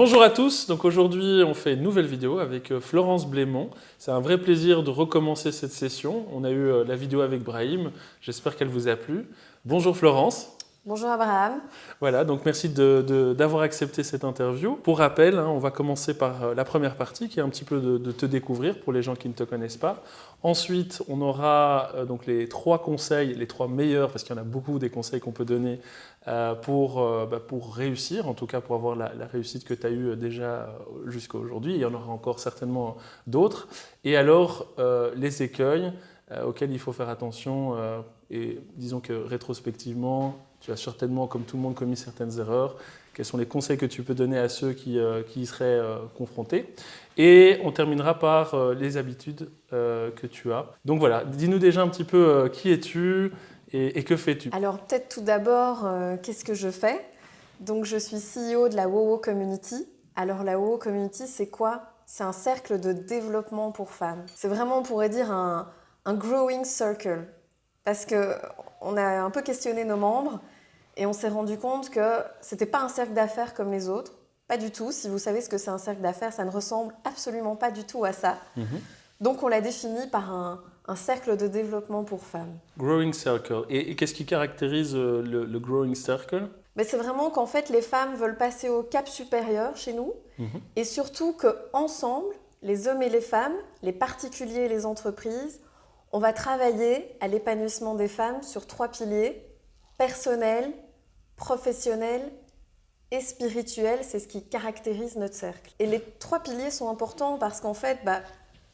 Bonjour à tous, donc aujourd'hui on fait une nouvelle vidéo avec Florence Blémont. C'est un vrai plaisir de recommencer cette session. On a eu la vidéo avec Brahim, j'espère qu'elle vous a plu. Bonjour Florence. Bonjour Abraham. Voilà, donc merci d'avoir accepté cette interview. Pour rappel, on va commencer par la première partie qui est un petit peu de te découvrir pour les gens qui ne te connaissent pas. Ensuite, on aura donc les 3 conseils, les 3 meilleurs, parce qu'il y en a beaucoup des conseils qu'on peut donner pour réussir, en tout cas pour avoir la réussite que tu as eue déjà jusqu'à aujourd'hui. Il y en aura encore certainement d'autres. Et alors, les écueils auxquels il faut faire attention, et disons que rétrospectivement, tu as certainement, comme tout le monde, commis certaines erreurs. Quels sont les conseils que tu peux donner à ceux qui y seraient confrontés? Et on terminera par les habitudes que tu as. Donc voilà, dis-nous déjà un petit peu qui es-tu et que fais-tu? Alors peut-être tout d'abord, qu'est-ce que je fais? Donc je suis CEO de la WoWo Community. Alors la WoWo Community, c'est quoi? C'est un cercle de développement pour femmes. C'est vraiment, on pourrait dire, un growing circle. Parce qu'on a un peu questionné nos membres et on s'est rendu compte que c'était pas un cercle d'affaires comme les autres. Pas du tout. Si vous savez ce que c'est un cercle d'affaires, ça ne ressemble absolument pas du tout à ça. Donc on l'a défini par un cercle de développement pour femmes. Growing Circle. Et qu'est-ce qui caractérise le Growing Circle? Mais c'est vraiment qu'en fait, les femmes veulent passer au cap supérieur chez nous. Et surtout qu'ensemble, les hommes et les femmes, les particuliers et les entreprises, on va travailler à l'épanouissement des femmes sur 3 piliers, personnel, professionnel et spirituel. C'est ce qui caractérise notre cercle. Et les 3 piliers sont importants parce qu'en fait,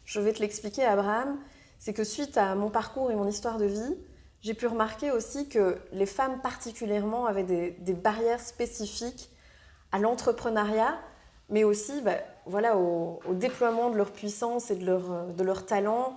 je vais te l'expliquer Abraham, c'est que suite à mon parcours et mon histoire de vie, j'ai pu remarquer aussi que les femmes particulièrement avaient des barrières spécifiques à l'entrepreneuriat, mais aussi au déploiement de leur puissance et de leur talent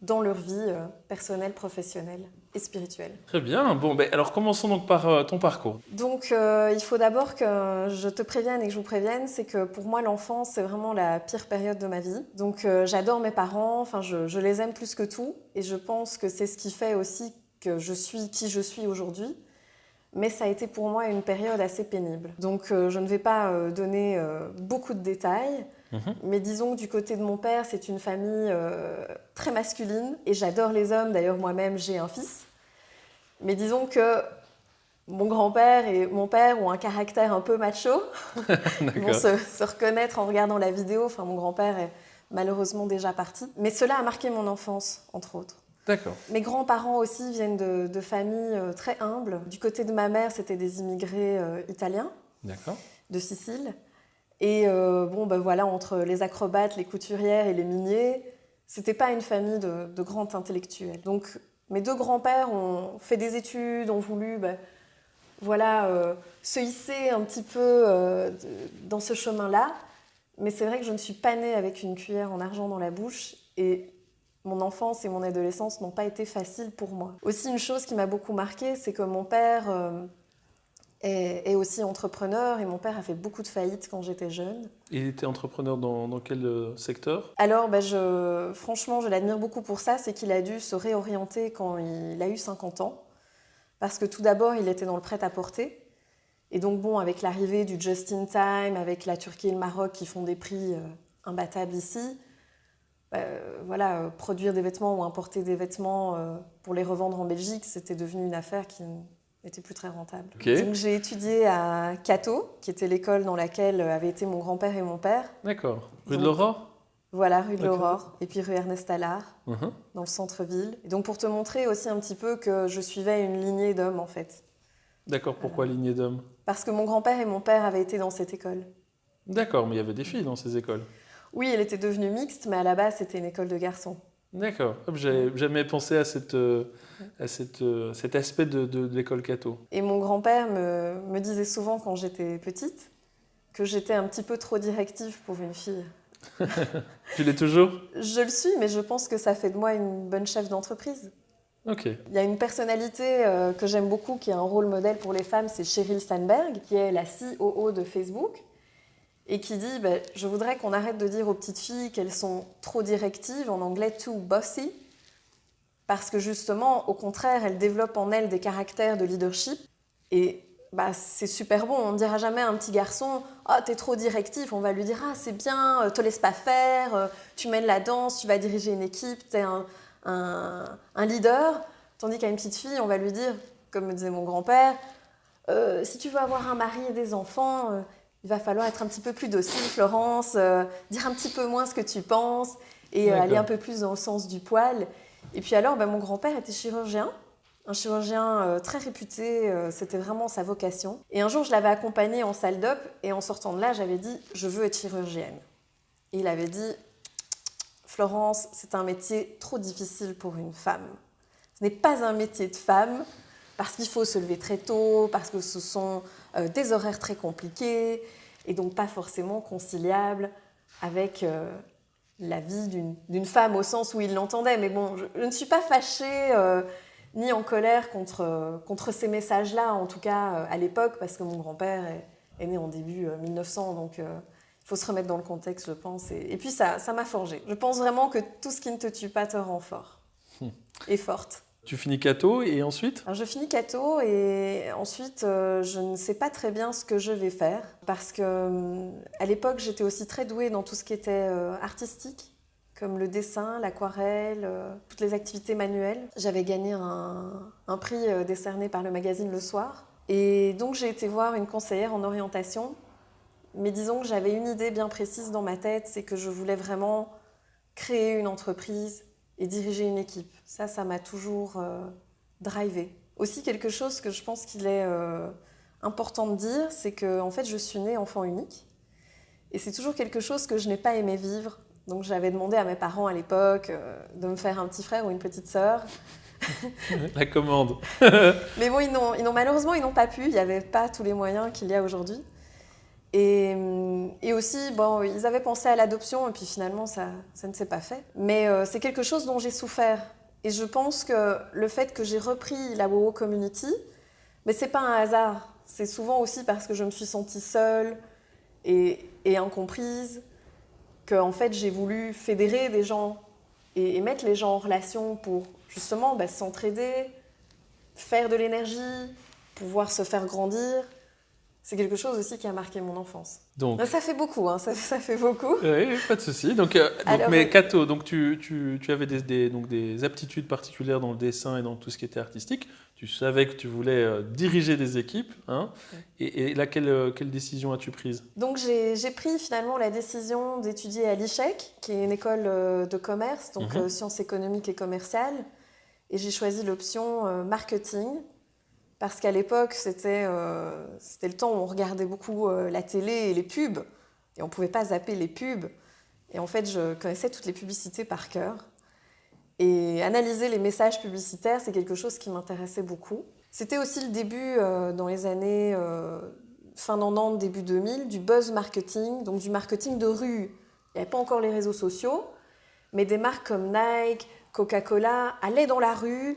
dans leur vie personnelle, professionnelle et spirituelle. Très bien. Bon, alors commençons donc par ton parcours. Donc il faut d'abord que je te prévienne et que je vous prévienne, c'est que pour moi l'enfance c'est vraiment la pire période de ma vie. Donc j'adore mes parents, je les aime plus que tout et je pense que c'est ce qui fait aussi que je suis qui je suis aujourd'hui. Mais ça a été pour moi une période assez pénible. Donc je ne vais pas donner beaucoup de détails, mais disons que du côté de mon père, c'est une famille très masculine et j'adore les hommes, d'ailleurs moi-même j'ai un fils. Mais disons que mon grand-père et mon père ont un caractère un peu macho. Ils vont se reconnaître en regardant la vidéo. Enfin, mon grand-père est malheureusement déjà parti. Mais cela a marqué mon enfance, entre autres. D'accord. Mes grands-parents aussi viennent de familles très humbles. Du côté de ma mère, c'était des immigrés italiens, de Sicile. Et entre les acrobates, les couturières et les miniers, c'était pas une famille de grands intellectuels. Donc, mes 2 grands-pères ont fait des études, ont voulu se hisser un petit peu dans ce chemin-là. Mais c'est vrai que je ne suis pas née avec une cuillère en argent dans la bouche et mon enfance et mon adolescence n'ont pas été faciles pour moi. Aussi, une chose qui m'a beaucoup marquée, c'est que mon père est aussi entrepreneur et mon père a fait beaucoup de faillites quand j'étais jeune. Il était entrepreneur dans quel secteur? Alors, franchement, je l'admire beaucoup pour ça, c'est qu'il a dû se réorienter quand il a eu 50 ans. Parce que tout d'abord, il était dans le prêt-à-porter. Et donc, avec l'arrivée du just-in-time, avec la Turquie et le Maroc qui font des prix imbattables ici, produire des vêtements ou importer des vêtements pour les revendre en Belgique, c'était devenu une affaire qui n'était plus très rentable. Donc, j'ai étudié à Cato, qui était l'école dans laquelle avaient été mon grand-père et mon père. D'accord. Rue de l'Aurore? Voilà, rue de l'Aurore, et puis rue Ernest Allard, dans le centre-ville. Et donc pour te montrer aussi un petit peu que je suivais une lignée d'hommes en fait. D'accord, pourquoi lignée d'hommes? Parce que mon grand-père et mon père avaient été dans cette école. D'accord, mais il y avait des filles dans ces écoles? Oui, elle était devenue mixte, mais à la base c'était une école de garçons. D'accord, j'avais jamais pensé à cet aspect de l'école Cato. Et mon grand-père me disait souvent quand j'étais petite que j'étais un petit peu trop directive pour une fille. Tu l'es toujours? Je le suis, mais je pense que ça fait de moi une bonne chef d'entreprise. Ok. Il y a une personnalité que j'aime beaucoup, qui est un rôle modèle pour les femmes, c'est Sheryl Sandberg, qui est la COO de Facebook, et qui dit je voudrais qu'on arrête de dire aux petites filles qu'elles sont trop directives, en anglais too bossy, parce que justement, au contraire, elles développent en elles des caractères de leadership, et c'est super bon. On ne dira jamais à un petit garçon « Ah, t'es trop directif ». On va lui dire « Ah, c'est bien, te laisse pas faire, tu mènes la danse, tu vas diriger une équipe, t'es un leader ». Tandis qu'à une petite fille, on va lui dire, comme me disait mon grand-père, si tu veux avoir un mari et des enfants, il va falloir être un petit peu plus docile, Florence, dire un petit peu moins ce que tu penses et aller un peu plus dans le sens du poil. Et puis alors, mon grand-père était chirurgien, un chirurgien très réputé, c'était vraiment sa vocation. Et un jour, je l'avais accompagné en salle d'op et en sortant de là, j'avais dit « je veux être chirurgienne ». Et il avait dit « Florence, c'est un métier trop difficile pour une femme. Ce n'est pas un métier de femme parce qu'il faut se lever très tôt, parce que ce sont des horaires très compliqués et donc pas forcément conciliables avec la vie d'une femme au sens où il l'entendait. Mais bon, je ne suis pas fâchée ni en colère contre ces messages-là, en tout cas à l'époque, parce que mon grand-père est né en début 1900, donc il faut se remettre dans le contexte, je pense. Et puis ça m'a forgée. Je pense vraiment que tout ce qui ne te tue pas te rend fort et forte. Tu finis catho et ensuite ? Alors je finis catho et ensuite je ne sais pas très bien ce que je vais faire parce que à l'époque j'étais aussi très douée dans tout ce qui était artistique, comme le dessin, l'aquarelle, toutes les activités manuelles. J'avais gagné un prix décerné par le magazine Le Soir et donc j'ai été voir une conseillère en orientation. Mais disons que j'avais une idée bien précise dans ma tête, c'est que je voulais vraiment créer une entreprise et diriger une équipe. Ça m'a toujours drivé. Aussi, quelque chose que je pense qu'il est important de dire, c'est que en fait, je suis née enfant unique. Et c'est toujours quelque chose que je n'ai pas aimé vivre. Donc j'avais demandé à mes parents à l'époque de me faire un petit frère ou une petite sœur. La commande. Mais bon, malheureusement, ils n'ont pas pu. Il n'y avait pas tous les moyens qu'il y a aujourd'hui. Et aussi, ils avaient pensé à l'adoption et puis finalement, ça ne s'est pas fait. Mais c'est quelque chose dont j'ai souffert. Et je pense que le fait que j'ai repris la WoW Community, mais c'est pas un hasard. C'est souvent aussi parce que je me suis sentie seule et incomprise, que en fait, j'ai voulu fédérer des gens et mettre les gens en relation pour justement s'entraider, faire de l'énergie, pouvoir se faire grandir. C'est quelque chose aussi qui a marqué mon enfance. Donc, ça fait beaucoup, ça fait beaucoup. Oui, pas de souci. Mais catho, donc tu avais des aptitudes particulières dans le dessin et dans tout ce qui était artistique. Tu savais que tu voulais diriger des équipes. Hein, et là, quelle décision as-tu prise ? Donc j'ai pris finalement la décision d'étudier à l'ICHEC, qui est une école de commerce, donc sciences économiques et commerciales. Et j'ai choisi l'option marketing. Parce qu'à l'époque, c'était le temps où on regardait beaucoup la télé et les pubs. Et on ne pouvait pas zapper les pubs. Et en fait, je connaissais toutes les publicités par cœur. Et analyser les messages publicitaires, c'est quelque chose qui m'intéressait beaucoup. C'était aussi le début, dans les années fin 90, début 2000, du buzz marketing, donc du marketing de rue. Il n'y avait pas encore les réseaux sociaux, mais des marques comme Nike, Coca-Cola allaient dans la rue,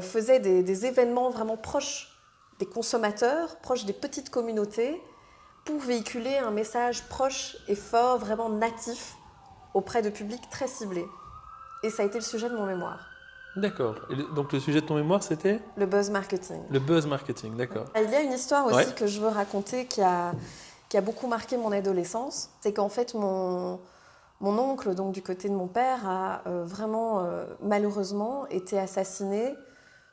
faisaient des événements vraiment proches des consommateurs, proches des petites communautés, pour véhiculer un message proche et fort, vraiment natif, auprès de publics très ciblés. Et ça a été le sujet de mon mémoire. D'accord. Et donc le sujet de ton mémoire, c'était ? Le buzz marketing. Le buzz marketing, d'accord. Il y a une histoire aussi que je veux raconter qui a beaucoup marqué mon adolescence. C'est qu'en fait, mon oncle, donc du côté de mon père, a vraiment malheureusement été assassiné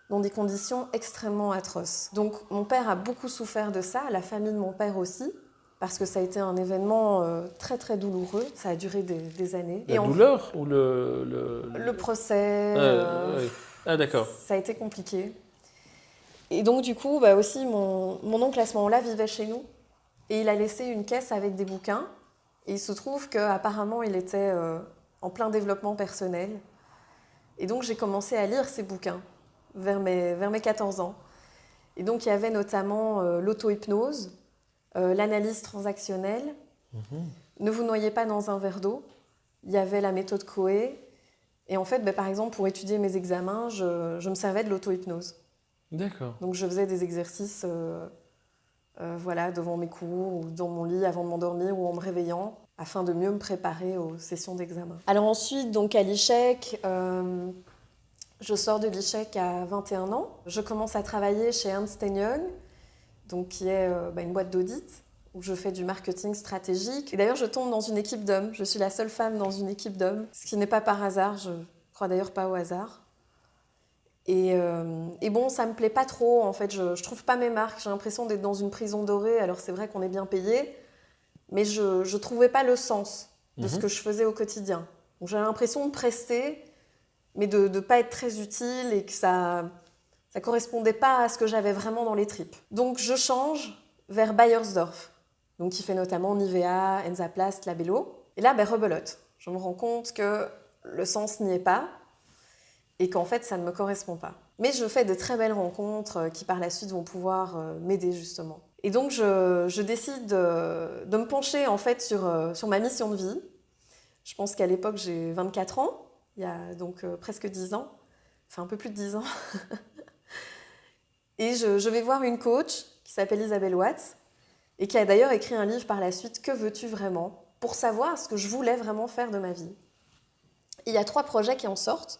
dans des conditions extrêmement atroces. Donc mon père a beaucoup souffert de ça, la famille de mon père aussi, parce que ça a été un événement très très douloureux, ça a duré des années. La douleur ou le procès, oui. Ah d'accord. Ça a été compliqué. Et donc du coup, aussi mon oncle à ce moment-là vivait chez nous, et il a laissé une caisse avec des bouquins, et il se trouve qu'apparemment il était en plein développement personnel. Et donc j'ai commencé à lire ces bouquins vers mes 14 ans. Et donc il y avait notamment l'auto-hypnose, l'analyse transactionnelle, ne vous noyez pas dans un verre d'eau, il y avait la méthode Coué. Et en fait, par exemple, pour étudier mes examens, je me servais de l'auto-hypnose. D'accord. Donc je faisais des exercices devant mes cours, ou dans mon lit avant de m'endormir, ou en me réveillant, afin de mieux me préparer aux sessions d'examen. Alors ensuite, donc à l'ICHEC, je sors de l'ICHEC à 21 ans. Je commence à travailler chez Ernst & Young, donc qui est une boîte d'audit où je fais du marketing stratégique. Et d'ailleurs, je tombe dans une équipe d'hommes. Je suis la seule femme dans une équipe d'hommes, ce qui n'est pas par hasard. Je crois d'ailleurs pas au hasard. Et bon, ça me plaît pas trop. En fait, je trouve pas mes marques. J'ai l'impression d'être dans une prison dorée. Alors c'est vrai qu'on est bien payé, mais je trouvais pas le sens de ce que je faisais au quotidien. Donc j'avais l'impression de prester, mais de ne pas être très utile et que ça correspondait pas à ce que j'avais vraiment dans les tripes. Donc je change vers Beiersdorf, donc qui fait notamment Nivea, Hansaplast, Labello. Et là, rebelote. Je me rends compte que le sens n'y est pas et qu'en fait, ça ne me correspond pas. Mais je fais de très belles rencontres qui, par la suite, vont pouvoir m'aider, justement. Et donc, je décide de me pencher, en fait, sur ma mission de vie. Je pense qu'à l'époque, j'ai 24 ans, il y a donc presque 10 ans, enfin un peu plus de 10 ans. Et je vais voir une coach qui s'appelle Isabelle Watts et qui a d'ailleurs écrit un livre par la suite, « Que veux-tu vraiment ?» pour savoir ce que je voulais vraiment faire de ma vie. Et il y a 3 projets qui en sortent.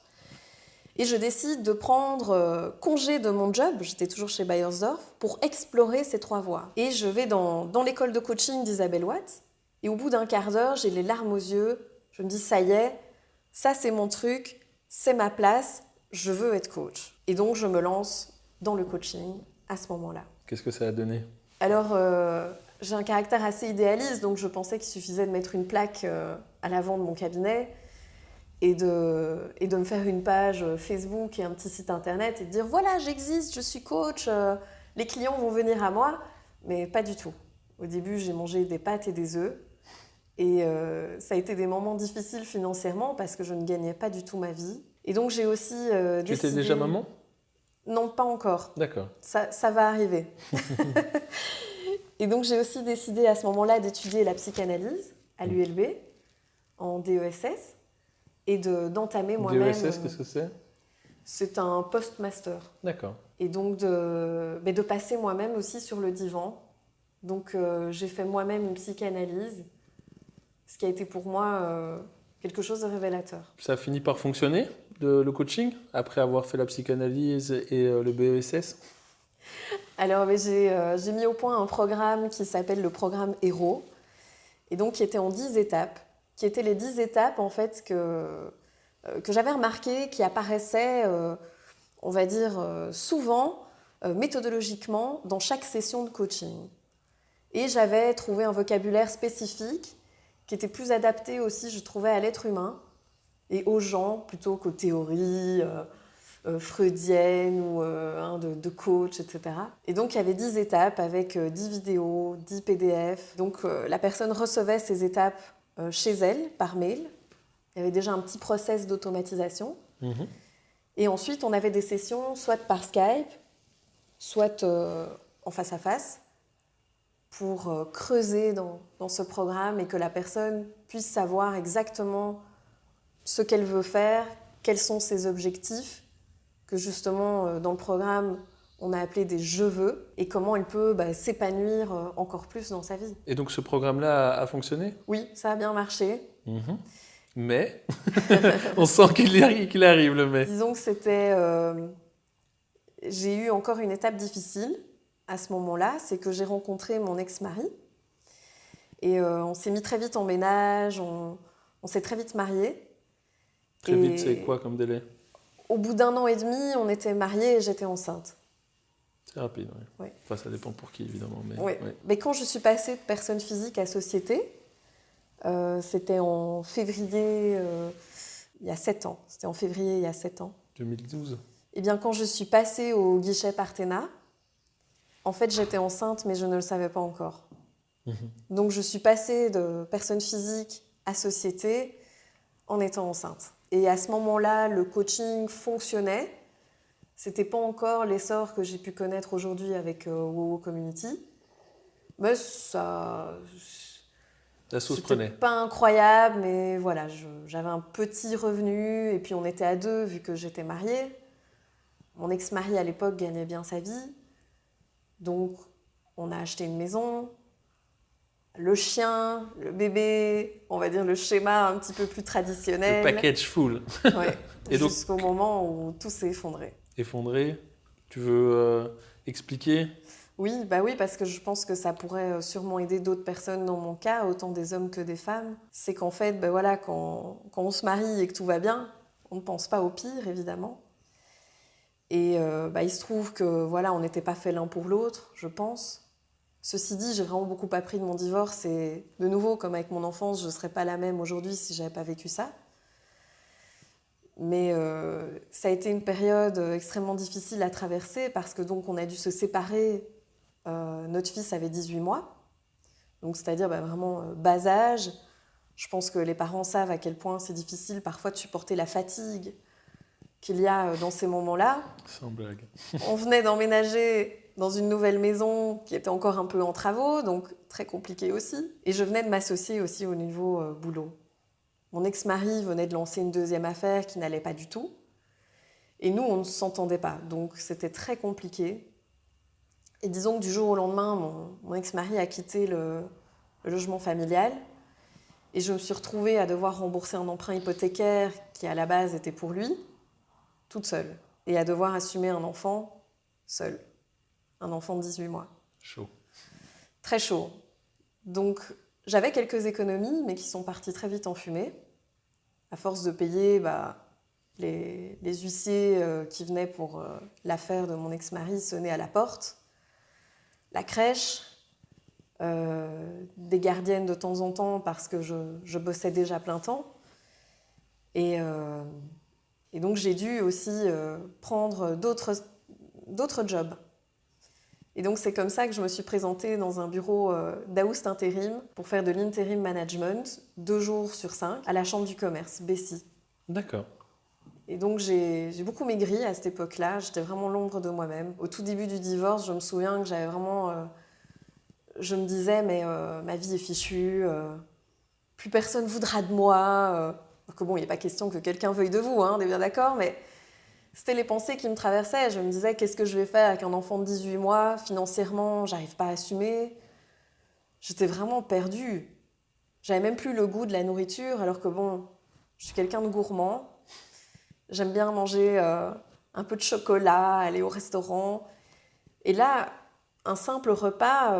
Et je décide de prendre congé de mon job, j'étais toujours chez Beiersdorf, pour explorer ces 3 voies. Et je vais dans l'école de coaching d'Isabelle Watts, et au bout d'un quart d'heure, j'ai les larmes aux yeux, je me dis ça y est, ça c'est mon truc, c'est ma place, je veux être coach. Et donc je me lance dans le coaching à ce moment-là. Qu'est-ce que ça a donné ? Alors, j'ai un caractère assez idéaliste, donc je pensais qu'il suffisait de mettre une plaque à l'avant de mon cabinet, et de me faire une page Facebook et un petit site internet et de dire « Voilà, j'existe, je suis coach, les clients vont venir à moi ». Mais pas du tout. Au début, j'ai mangé des pâtes et des œufs. Et ça a été des moments difficiles financièrement parce que je ne gagnais pas du tout ma vie. Et donc, j'ai aussi décidé... Tu étais déjà maman ? Non, pas encore. D'accord. Ça va arriver. Et donc, j'ai aussi décidé à ce moment-là d'étudier la psychanalyse à l'ULB en DESS. Et d'entamer moi-même... DESS, qu'est-ce que c'est ? C'est un post-master. D'accord. Et donc de passer moi-même aussi sur le divan. Donc j'ai fait moi-même une psychanalyse, ce qui a été pour moi quelque chose de révélateur. Ça a fini par fonctionner, le coaching, après avoir fait la psychanalyse et le BESS ? Alors j'ai mis au point un programme qui s'appelle le programme Héros, et donc qui était en 10 étapes. Qui étaient les 10 étapes en fait que j'avais remarquées, qui apparaissaient, on va dire, souvent, méthodologiquement, dans chaque session de coaching. Et j'avais trouvé un vocabulaire spécifique qui était plus adapté aussi, je trouvais, à l'être humain et aux gens, plutôt qu'aux théories freudiennes ou de coach, etc. Et donc, il y avait 10 étapes avec 10 vidéos, 10 PDF. Donc, la personne recevait ces étapes chez elle, par mail. Il y avait déjà un petit process d'automatisation. Et ensuite, on avait des sessions soit par Skype, soit en face à face, pour creuser dans ce programme et que la personne puisse savoir exactement ce qu'elle veut faire, quels sont ses objectifs, que justement, dans le programme, on a appelé des « je veux » et comment elle peut s'épanouir encore plus dans sa vie. Et donc ce programme-là a fonctionné ? Oui, ça a bien marché. Mais on sent qu'il arrive le mais. Disons que c'était... j'ai eu encore une étape difficile à ce moment-là, c'est que j'ai rencontré mon ex-mari et on s'est mis très vite en ménage, on s'est très vite mariés. Très vite, c'est quoi comme délai ? Au bout d'1 an et demi, on était mariés et j'étais enceinte. C'est rapide, oui. Oui. Enfin, ça dépend pour qui, évidemment. Mais, oui. Mais quand je suis passée de personne physique à société, c'était en février, il y a 7 ans. C'était en février, il y a 7 ans. 2012. Eh bien, quand je suis passée au guichet Partena, en fait, j'étais enceinte, mais je ne le savais pas encore. Donc, je suis passée de personne physique à société en étant enceinte. Et à ce moment-là, le coaching fonctionnait. C'était pas encore l'essor que j'ai pu connaître aujourd'hui avec WoWo Community. Mais ça... La sauce C'était prenait. Pas incroyable, mais voilà, j'avais un petit revenu. Et puis, on était à 2, vu que j'étais mariée. Mon ex-mari, à l'époque, gagnait bien sa vie. Donc, on a acheté une maison. Le chien, le bébé, on va dire le schéma un petit peu plus traditionnel. Le package full. Ouais, Et donc, jusqu'au moment où tout s'est effondré. Effondré, tu veux expliquer ? Oui, bah oui, parce que je pense que ça pourrait sûrement aider d'autres personnes dans mon cas, autant des hommes que des femmes. C'est qu'en fait, bah voilà, quand on se marie et que tout va bien, on ne pense pas au pire, évidemment. Et bah, il se trouve que voilà, on n'était pas fait l'un pour l'autre, je pense. Ceci dit, j'ai vraiment beaucoup appris de mon divorce et de nouveau, comme avec mon enfance, je ne serais pas la même aujourd'hui si je n'avais pas vécu ça. Mais ça a été une période extrêmement difficile à traverser parce que donc on a dû se séparer. Notre fils avait 18 mois, donc c'est-à-dire bah, vraiment bas âge. Je pense que les parents savent à quel point c'est difficile parfois de supporter la fatigue qu'il y a dans ces moments-là. Sans blague. On venait d'emménager dans une nouvelle maison qui était encore un peu en travaux, donc très compliqué aussi. Et je venais de m'associer aussi au niveau boulot. Mon ex-mari venait de lancer une deuxième affaire qui n'allait pas du tout. Et nous, on ne s'entendait pas, donc c'était très compliqué. Et disons que du jour au lendemain, mon ex-mari a quitté le logement familial. Et je me suis retrouvée à devoir rembourser un emprunt hypothécaire qui, à la base, était pour lui, toute seule. Et à devoir assumer un enfant seul. Un enfant de 18 mois. Chaud. Très chaud. Donc, j'avais quelques économies, mais qui sont parties très vite en fumée. À force de payer les huissiers qui venaient pour l'affaire de mon ex-mari sonnaient à la porte. La crèche, des gardiennes de temps en temps parce que je bossais déjà plein temps. Et donc j'ai dû aussi prendre d'autres jobs. Et donc c'est comme ça que je me suis présentée dans un bureau d'Aoust Intérim pour faire de l'interim management 2 jours sur 5 à la Chambre du commerce, Bessy. D'accord. Et donc j'ai beaucoup maigri à cette époque-là, j'étais vraiment l'ombre de moi-même. Au tout début du divorce, je me souviens que j'avais vraiment... je me disais, mais ma vie est fichue, plus personne voudra de moi. Que bon, il n'est pas question que quelqu'un veuille de vous, hein, on est bien d'accord, mais c'était les pensées qui me traversaient. Je me disais, qu'est-ce que je vais faire avec un enfant de 18 mois? Financièrement, j'arrive pas à assumer. J'étais vraiment perdue. J'avais même plus le goût de la nourriture, alors que bon, je suis quelqu'un de gourmand. J'aime bien manger un peu de chocolat, aller au restaurant. Et là, un simple repas,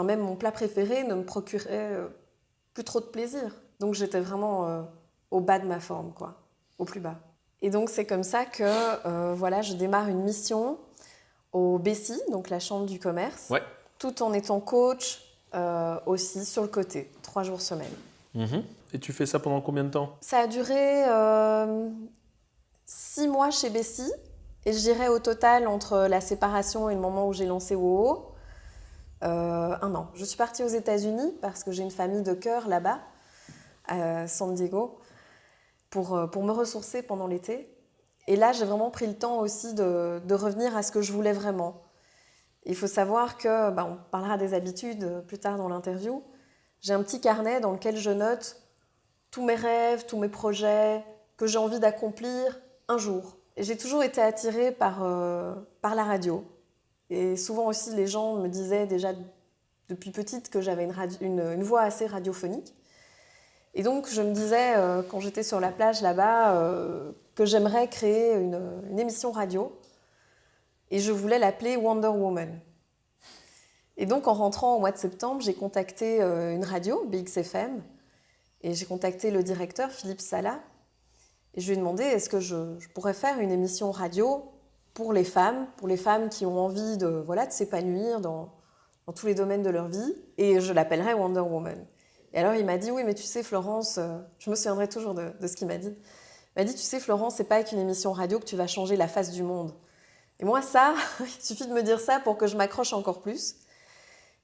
même mon plat préféré, ne me procurait plus trop de plaisir. Donc j'étais vraiment au bas de ma forme, quoi, au plus bas. Et donc c'est comme ça que je démarre une mission au Bessy, donc la Chambre du commerce, Ouais. tout en étant coach aussi sur le côté, 3 jours semaine. Et tu fais ça pendant combien de temps? Ça a duré 6 mois chez Bessy. Et je dirais au total, entre la séparation et le moment où j'ai lancé WoWo, 1 an. Je suis partie aux États-Unis parce que j'ai une famille de cœur là-bas, à San Diego, pour me ressourcer pendant l'été. Et là, j'ai vraiment pris le temps aussi de revenir à ce que je voulais vraiment. Il faut savoir que, on parlera des habitudes plus tard dans l'interview, j'ai un petit carnet dans lequel je note tous mes rêves, tous mes projets que j'ai envie d'accomplir un jour. J'ai toujours été attirée par la radio. Et souvent aussi, les gens me disaient déjà depuis petite que j'avais une voix assez radiophonique. Et donc, je me disais, quand j'étais sur la plage là-bas, que j'aimerais créer une émission radio. Et je voulais l'appeler Wonder Woman. Et donc, en rentrant au mois de septembre, j'ai contacté une radio, BXFM, et j'ai contacté le directeur, Philippe Sala. Et je lui ai demandé, est-ce que je pourrais faire une émission radio pour les femmes qui ont envie de s'épanouir dans tous les domaines de leur vie, et je l'appellerais Wonder Woman. Et alors il m'a dit, oui, mais tu sais Florence, je me souviendrai toujours de ce qu'il m'a dit. Il m'a dit, tu sais Florence, c'est pas avec une émission radio que tu vas changer la face du monde. Et moi ça, il suffit de me dire ça pour que je m'accroche encore plus.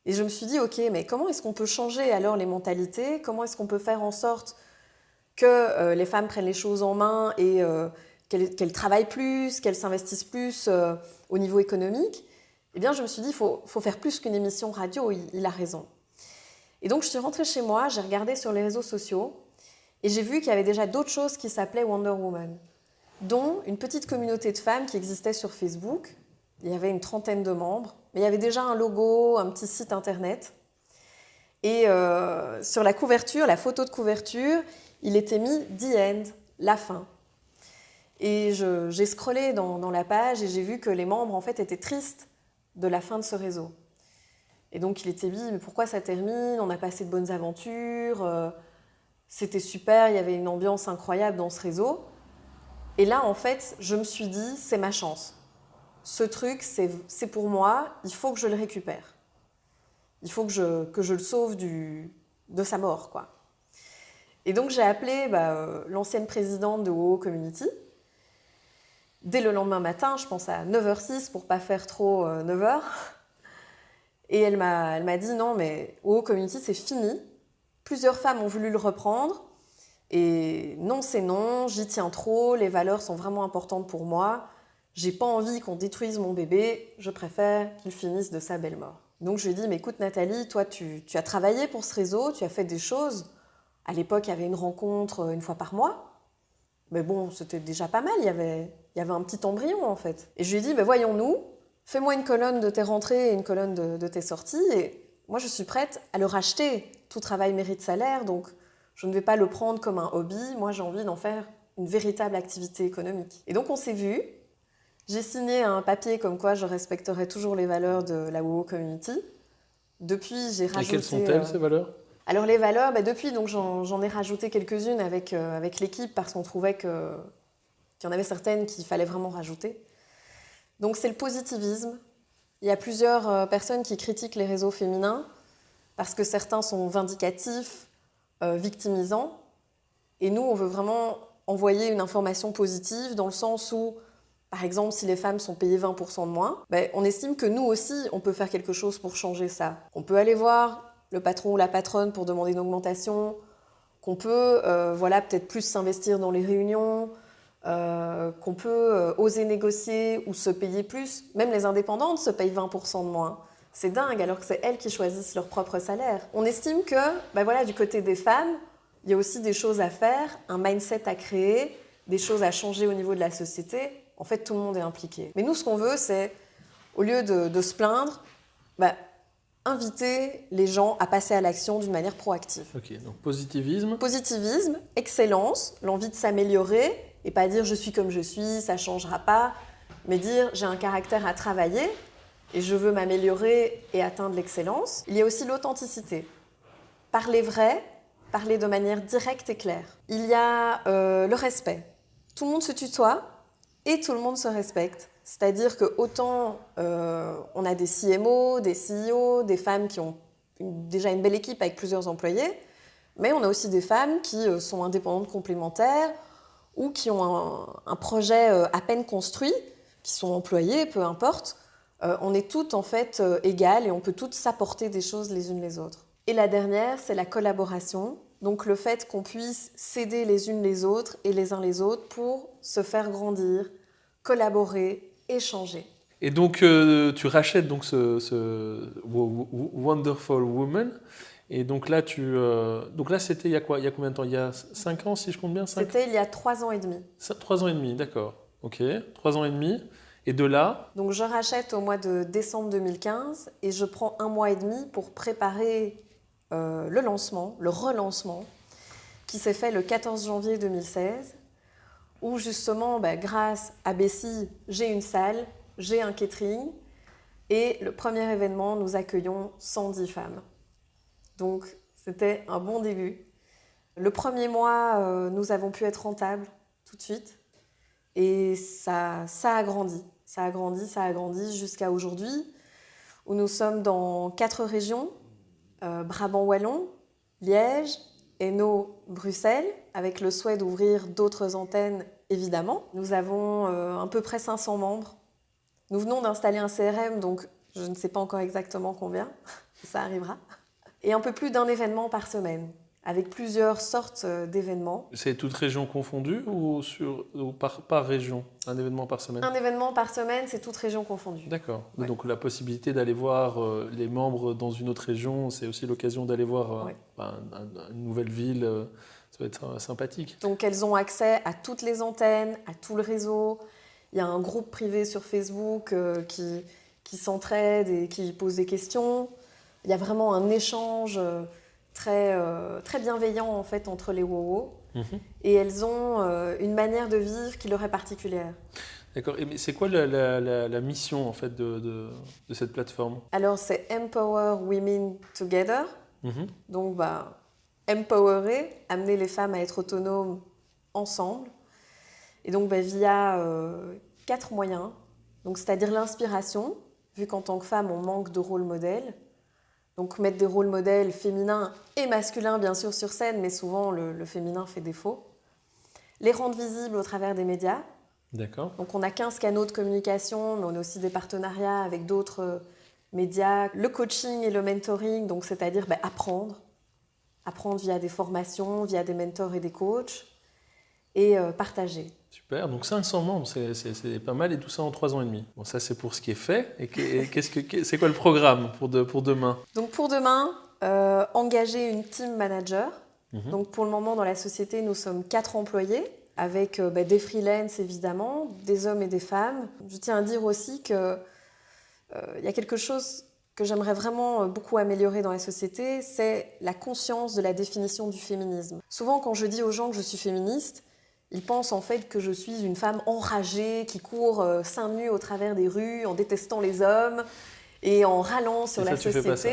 Et je me suis dit, ok, mais comment est-ce qu'on peut changer alors les mentalités? Comment est-ce qu'on peut faire en sorte que les femmes prennent les choses en main et qu'elles travaillent plus, qu'elles s'investissent plus au niveau économique? Eh bien, je me suis dit, il faut faire plus qu'une émission radio, il a raison. Et donc, je suis rentrée chez moi, j'ai regardé sur les réseaux sociaux et j'ai vu qu'il y avait déjà d'autres choses qui s'appelaient Wonder Woman, dont une petite communauté de femmes qui existait sur Facebook. Il y avait une 30aine de membres, mais il y avait déjà un logo, un petit site internet. Et sur la couverture, la photo de couverture, il était mis « The End », la fin. Et j'ai scrollé dans la page et j'ai vu que les membres en fait étaient tristes de la fin de ce réseau. Et donc il était dit, mais pourquoi ça termine? On a passé de bonnes aventures, c'était super, il y avait une ambiance incroyable dans ce réseau. Et là, en fait, je me suis dit, c'est ma chance. Ce truc, c'est pour moi, il faut que je le récupère. Il faut que je le sauve de sa mort, quoi. Et donc j'ai appelé l'ancienne présidente de WoW Community. Dès le lendemain matin, je pense à 9h06 pour pas faire trop 9h. Et elle m'a dit non, mais WoW Community, c'est fini. Plusieurs femmes ont voulu le reprendre. Et non, c'est non, j'y tiens trop, les valeurs sont vraiment importantes pour moi. J'ai pas envie qu'on détruise mon bébé, je préfère qu'il finisse de sa belle mort. Donc je lui ai dit, mais écoute Nathalie, toi tu as travaillé pour ce réseau, tu as fait des choses. À l'époque, il y avait une rencontre une fois par mois. Mais bon, c'était déjà pas mal, il y avait un petit embryon en fait. Et je lui ai dit, voyons-nous, fais-moi une colonne de tes rentrées et une colonne de tes sorties. Et moi, je suis prête à le racheter. Tout travail mérite salaire, donc je ne vais pas le prendre comme un hobby. Moi, j'ai envie d'en faire une véritable activité économique. Et donc, on s'est vus. J'ai signé un papier comme quoi je respecterai toujours les valeurs de la WoW Community. Depuis, j'ai rajouté... Et quelles sont-elles, ces valeurs? Alors les valeurs, depuis, donc j'en ai rajouté quelques-unes avec l'équipe parce qu'on trouvait qu'il y en avait certaines qu'il fallait vraiment rajouter. Donc c'est le positivisme. Il y a plusieurs personnes qui critiquent les réseaux féminins parce que certains sont vindicatifs, victimisants. Et nous, on veut vraiment envoyer une information positive dans le sens où, par exemple, si les femmes sont payées 20% de moins, on estime que nous aussi, on peut faire quelque chose pour changer ça. On peut aller voir le patron ou la patronne pour demander une augmentation, qu'on peut peut-être plus s'investir dans les réunions, qu'on peut oser négocier ou se payer plus. Même les indépendantes se payent 20% de moins. C'est dingue, alors que c'est elles qui choisissent leur propre salaire. On estime que, du côté des femmes, il y a aussi des choses à faire, un mindset à créer, des choses à changer au niveau de la société. En fait, tout le monde est impliqué. Mais nous, ce qu'on veut, c'est, au lieu de se plaindre, inviter les gens à passer à l'action d'une manière proactive. Ok, donc positivisme. Positivisme, excellence, l'envie de s'améliorer, et pas dire « je suis comme je suis, ça ne changera pas », mais dire « j'ai un caractère à travailler et je veux m'améliorer et atteindre l'excellence ». Il y a aussi l'authenticité. Parler vrai, parler de manière directe et claire. Il y a le respect. Tout le monde se tutoie et tout le monde se respecte. C'est-à-dire que autant on a des CMO, des CEO, des femmes qui ont déjà une belle équipe avec plusieurs employés, mais on a aussi des femmes qui sont indépendantes complémentaires ou qui ont un projet à peine construit, qui sont employées, peu importe. On est toutes en fait égales et on peut toutes s'apporter des choses les unes les autres. Et la dernière, c'est la collaboration. Donc le fait qu'on puisse s'aider les unes les autres et les uns les autres pour se faire grandir, collaborer, échanger. Et donc, tu rachètes donc ce Wonderful Woman. Et donc là, c'était il y a quoi? Il y a combien de temps? Il y a 5 ans, si je compte bien? C'était il y a 3 ans et demi. 3 ans et demi, d'accord. Ok, 3 ans et demi. Et de là? Donc je rachète au mois de décembre 2015 et je prends 1 mois et demi pour préparer le relancement, qui s'est fait le 14 janvier 2016, où justement, grâce à Bessie, j'ai une salle, j'ai un catering, et le premier événement, nous accueillons 110 femmes. Donc, c'était un bon début. Le premier mois, nous avons pu être rentables tout de suite, et ça a grandi. Ça a grandi jusqu'à aujourd'hui, où nous sommes dans 4 régions, Brabant Wallon, Liège, Hainaut, Bruxelles, avec le souhait d'ouvrir d'autres antennes, évidemment. Nous avons à peu près 500 membres. Nous venons d'installer un CRM, donc je ne sais pas encore exactement combien, ça arrivera. Et un peu plus d'un événement par semaine, avec plusieurs sortes d'événements. C'est toute région confondue ou par région? Un événement par semaine? Un événement par semaine, c'est toute région confondue. D'accord. Ouais. Donc la possibilité d'aller voir les membres dans une autre région, c'est aussi l'occasion d'aller voir une nouvelle ville. Ça va être sympathique. Donc elles ont accès à toutes les antennes, à tout le réseau. Il y a un groupe privé sur Facebook qui s'entraide et qui pose des questions. Il y a vraiment un échange très bienveillant en fait entre les WoW. Et elles ont une manière de vivre qui leur est particulière. D'accord. Mais c'est quoi la mission en fait de cette plateforme? Alors, c'est Empower Women Together. Mhm. Donc, empowerer, amener les femmes à être autonomes ensemble. Et donc, via 4 moyens. Donc, c'est-à-dire l'inspiration, vu qu'en tant que femme, on manque de rôle modèle. Donc, mettre des rôles modèles féminins et masculins, bien sûr, sur scène, mais souvent, le féminin fait défaut. Les rendre visibles au travers des médias. D'accord. Donc, on a 15 canaux de communication, mais on a aussi des partenariats avec d'autres médias. Le coaching et le mentoring, donc c'est-à-dire apprendre via des formations, via des mentors et des coachs, et partager. Super, donc 500 membres, c'est pas mal, et tout ça en 3 ans et demi. Bon, ça c'est pour ce qui est fait. Et c'est quoi le programme pour demain? Donc pour demain, engager une team manager. Mhm. Donc pour le moment, dans la société, nous sommes 4 employés, avec des freelances évidemment, des hommes et des femmes. Je tiens à dire aussi qu'il y a quelque chose que j'aimerais vraiment beaucoup améliorer dans la société, c'est la conscience de la définition du féminisme. Souvent, quand je dis aux gens que je suis féministe, ils pensent en fait que je suis une femme enragée qui court seins nus au travers des rues en détestant les hommes et en râlant sur la société. Tu fais pas ça.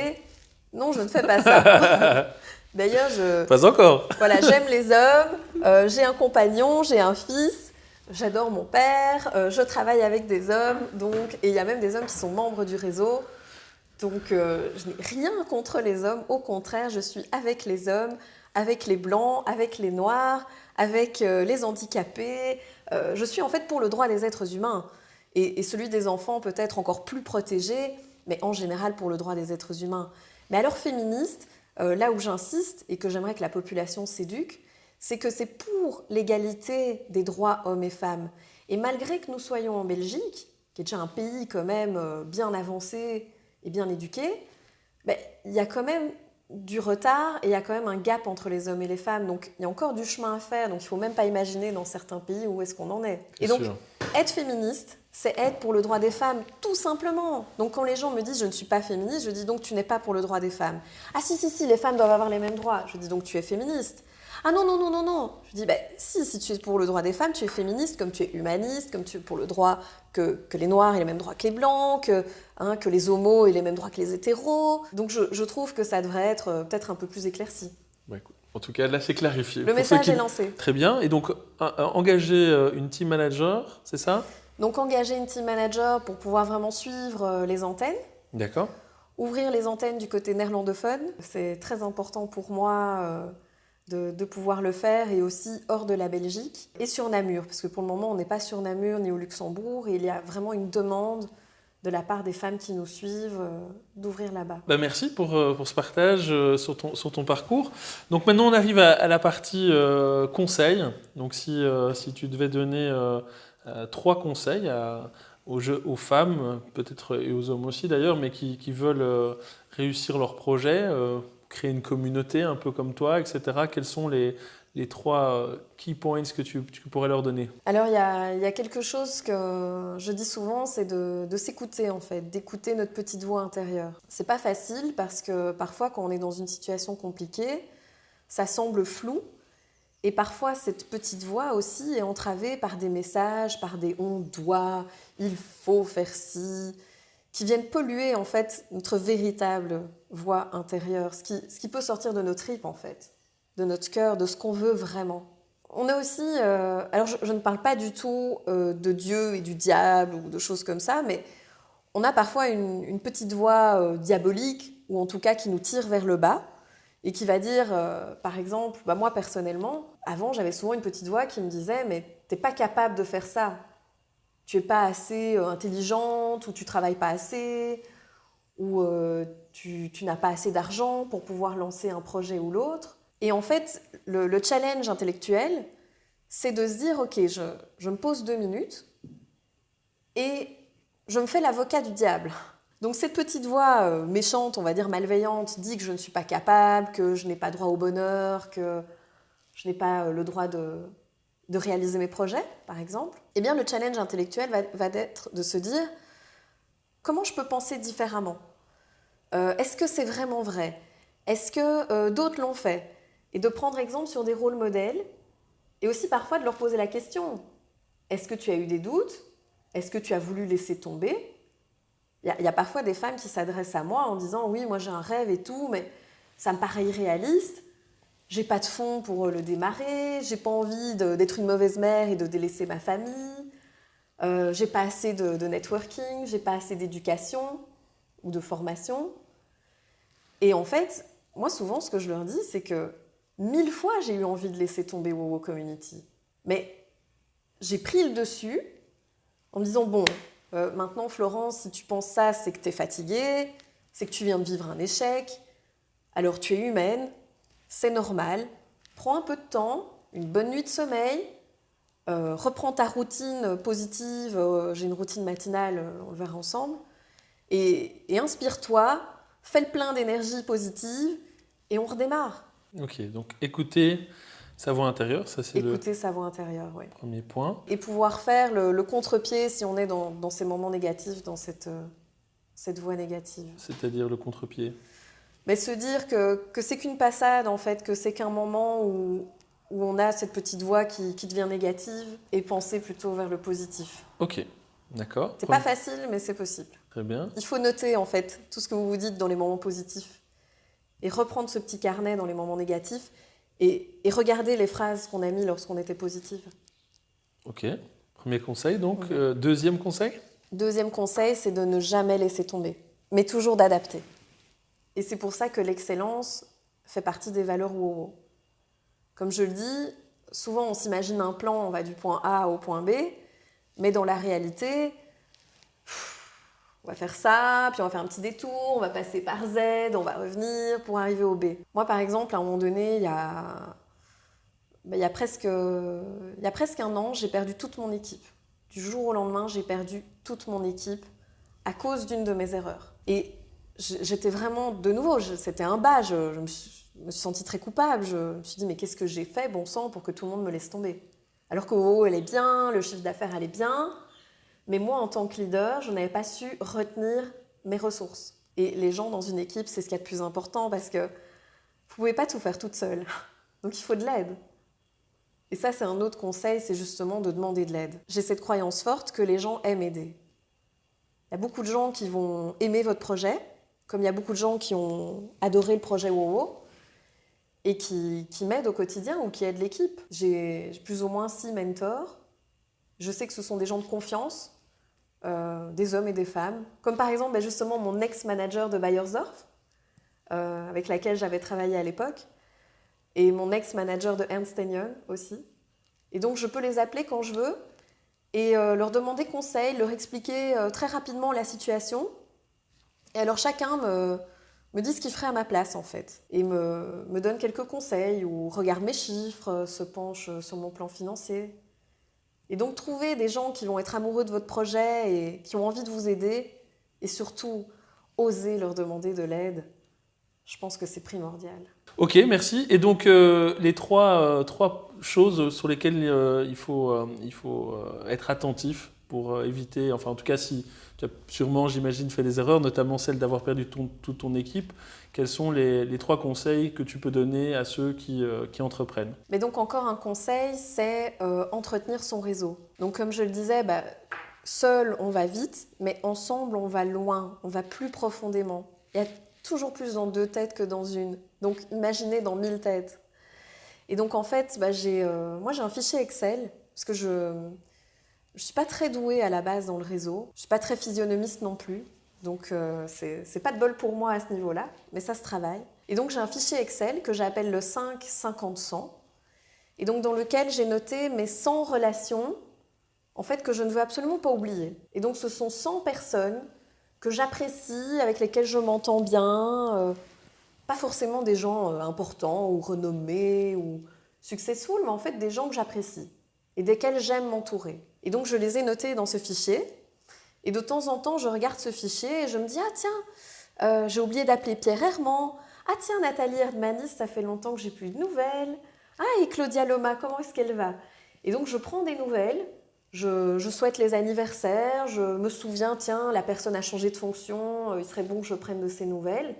Non, je ne fais pas ça. D'ailleurs, Pas encore. Voilà, j'aime les hommes, j'ai un compagnon, j'ai un fils, j'adore mon père, je travaille avec des hommes, et il y a même des hommes qui sont membres du réseau. Donc, je n'ai rien contre les hommes, au contraire, je suis avec les hommes, avec les blancs, avec les noirs, avec les handicapés. Je suis en fait pour le droit des êtres humains et celui des enfants peut-être encore plus protégé, mais en général pour le droit des êtres humains. Mais alors féministe, là où j'insiste et que j'aimerais que la population s'éduque, c'est que c'est pour l'égalité des droits hommes et femmes. Et malgré que nous soyons en Belgique, qui est déjà un pays quand même bien avancé et bien éduqué, il y a quand même du retard et il y a quand même un gap entre les hommes et les femmes. Donc il y a encore du chemin à faire, donc il ne faut même pas imaginer dans certains pays où est-ce qu'on en est. Et donc, être féministe, c'est être pour le droit des femmes, tout simplement. Donc quand les gens me disent « je ne suis pas féministe », je dis donc « tu n'es pas pour le droit des femmes ». « Ah si, les femmes doivent avoir les mêmes droits ». Je dis donc « tu es féministe ». Ah non. Je dis si tu es pour le droit des femmes, tu es féministe, comme tu es humaniste, comme tu es pour le droit que les noirs aient les mêmes droits que les blancs, que les homos aient les mêmes droits que les hétéros. Donc je trouve que ça devrait être peut-être un peu plus éclairci. Écoute, en tout cas, là, c'est clarifié. Le message est lancé. Très bien. Et donc, engager une team manager, c'est ça? Donc, engager une team manager pour pouvoir vraiment suivre les antennes. D'accord. Ouvrir les antennes du côté néerlandophone. C'est très important pour moi de pouvoir le faire, et aussi hors de la Belgique. Et sur Namur, parce que pour le moment, on n'est pas sur Namur ni au Luxembourg, et il y a vraiment une demande de la part des femmes qui nous suivent d'ouvrir là-bas. Merci pour ce partage sur ton parcours. Donc maintenant, on arrive à la partie conseils. Donc si tu devais donner 3 conseils aux femmes, peut-être et aux hommes aussi d'ailleurs, mais qui veulent réussir leur projet, créer une communauté un peu comme toi, etc. Quels sont les 3 key points que tu pourrais leur donner? Alors, il y a quelque chose que je dis souvent, c'est de s'écouter en fait, d'écouter notre petite voix intérieure. C'est pas facile parce que parfois, quand on est dans une situation compliquée, ça semble flou. Et parfois, cette petite voix aussi est entravée par des messages, par des « on doit »,« il faut faire ci », qui viennent polluer en fait notre véritable voix intérieure, ce qui peut sortir de nos tripes en fait, de notre cœur, de ce qu'on veut vraiment. On a aussi, alors je ne parle pas du tout de Dieu et du diable ou de choses comme ça, mais on a parfois une petite voix diabolique, ou en tout cas qui nous tire vers le bas, et qui va dire, par exemple, moi personnellement, avant j'avais souvent une petite voix qui me disait « mais t'es pas capable de faire ça, tu es pas assez intelligente, ou tu travailles pas assez, ou tu n'as pas assez d'argent pour pouvoir lancer un projet ou l'autre ». Et en fait, le challenge intellectuel, c'est de se dire « ok, je me pose 2 minutes et je me fais l'avocat du diable ». Donc cette petite voix méchante, on va dire malveillante, dit que je ne suis pas capable, que je n'ai pas droit au bonheur, que je n'ai pas le droit de réaliser mes projets, par exemple. Eh bien, le challenge intellectuel va être de se dire « comment je peux penser différemment ? Est-ce que c'est vraiment vrai ? Est-ce que d'autres l'ont fait ?» Et de prendre exemple sur des rôles modèles, et aussi parfois de leur poser la question « est-ce que tu as eu des doutes ? est-ce que tu as voulu laisser tomber ? Il y a parfois des femmes qui s'adressent à moi en disant « Oui, moi j'ai un rêve et tout, mais ça me paraît irréaliste. J'ai pas de fonds pour le démarrer. J'ai pas envie d'être une mauvaise mère et de délaisser ma famille. J'ai pas assez de networking, j'ai pas assez d'éducation ou de formation. » Et en fait, moi souvent ce que je leur dis, c'est que 1000 fois j'ai eu envie de laisser tomber WoWo Community. Mais j'ai pris le dessus en me disant « Bon, maintenant Florence, si tu penses ça, c'est que tu es fatiguée, c'est que tu viens de vivre un échec. Alors tu es humaine, c'est normal. Prends un peu de temps, une bonne nuit de sommeil, reprends ta routine positive, j'ai une routine matinale, on le verra ensemble, et inspire-toi, fais le plein d'énergie positive et on redémarre. » Ok, donc écouter sa voix intérieure, ça c'est Écouter sa voix intérieure, oui. premier point. Et pouvoir faire le contre-pied si on est dans ces moments négatifs, dans cette voie négative. C'est-à-dire le contre-pied. Mais se dire que c'est qu'une passade, en fait, que c'est qu'un moment où on a cette petite voix qui devient négative et penser plutôt vers le positif. Ok, d'accord. C'est pas facile, mais c'est possible. Très bien. Il faut noter, en fait, tout ce que vous vous dites dans les moments positifs et reprendre ce petit carnet dans les moments négatifs et regarder les phrases qu'on a mis lorsqu'on était positive. Ok, premier conseil donc. Deuxième conseil ? Deuxième conseil, c'est de ne jamais laisser tomber, mais toujours d'adapter. Et c'est pour ça que l'excellence fait partie des valeurs WoWo. Comme je le dis, souvent on s'imagine un plan, on va du point A au point B, mais dans la réalité, on va faire ça, puis on va faire un petit détour, on va passer par Z, on va revenir pour arriver au B. Moi par exemple, à un moment donné, il y a presque un an, j'ai perdu toute mon équipe. Du jour au lendemain, j'ai perdu toute mon équipe à cause d'une de mes erreurs. Et j'étais vraiment, de nouveau, c'était un bas, je me suis sentie très coupable. Je me suis dit, mais qu'est-ce que j'ai fait, bon sang, pour que tout le monde me laisse tomber ? Alors que WoWo, elle est bien, le chiffre d'affaires, elle est bien. Mais moi, en tant que leader, je n'avais pas su retenir mes ressources. Et les gens dans une équipe, c'est ce qu'il y a de plus important parce que vous ne pouvez pas tout faire toute seule. Donc il faut de l'aide. Et ça, c'est un autre conseil, c'est justement de demander de l'aide. J'ai cette croyance forte que les gens aiment aider. Il y a beaucoup de gens qui vont aimer votre projet, comme il y a beaucoup de gens qui ont adoré le projet WoWo et qui m'aident au quotidien ou qui aident l'équipe. J'ai plus ou moins 6 mentors. Je sais que ce sont des gens de confiance, des hommes et des femmes. Comme par exemple, justement, mon ex-manager de Bayersdorf, avec laquelle j'avais travaillé à l'époque, et mon ex-manager de Ernst & Young aussi. Et donc, je peux les appeler quand je veux et leur demander conseil, leur expliquer très rapidement la situation. Et alors, chacun me dit ce qu'il ferait à ma place, en fait, et me donne quelques conseils ou regarde mes chiffres, se penche sur mon plan financier. Et donc, trouver des gens qui vont être amoureux de votre projet et qui ont envie de vous aider, et surtout, oser leur demander de l'aide, je pense que c'est primordial. Ok, merci. Et donc, les trois choses sur lesquelles il faut être attentif pour éviter, enfin en tout cas si tu as sûrement, j'imagine, fait des erreurs, notamment celle d'avoir perdu toute ton équipe, quels sont les 3 conseils que tu peux donner à ceux qui entreprennent ? Mais donc encore un conseil, c'est entretenir son réseau. Donc comme je le disais, seul on va vite, mais ensemble on va loin, on va plus profondément. Il y a toujours plus dans 2 têtes que dans une. Donc imaginez dans 1000 têtes. Et donc en fait, moi j'ai un fichier Excel, parce que je ne suis pas très douée à la base dans le réseau. Je ne suis pas très physionomiste non plus. Donc c'est pas de bol pour moi à ce niveau-là, mais ça se travaille. Et donc j'ai un fichier Excel que j'appelle le 5-50-100, et donc dans lequel j'ai noté mes 100 relations, en fait, que je ne veux absolument pas oublier. Et donc ce sont 100 personnes que j'apprécie, avec lesquelles je m'entends bien, pas forcément des gens importants ou renommés ou successful, mais en fait des gens que j'apprécie et desquels j'aime m'entourer. Et donc je les ai notés dans ce fichier, et de temps en temps je regarde ce fichier et je me dis « Ah tiens, j'ai oublié d'appeler Pierre Herman. Ah tiens, Nathalie Herdmanis, ça fait longtemps que j'ai plus de nouvelles. Ah, et Claudia Loma, comment est-ce qu'elle va ?» Et donc je prends des nouvelles, je souhaite les anniversaires, je me souviens, tiens, la personne a changé de fonction, il serait bon que je prenne de ses nouvelles.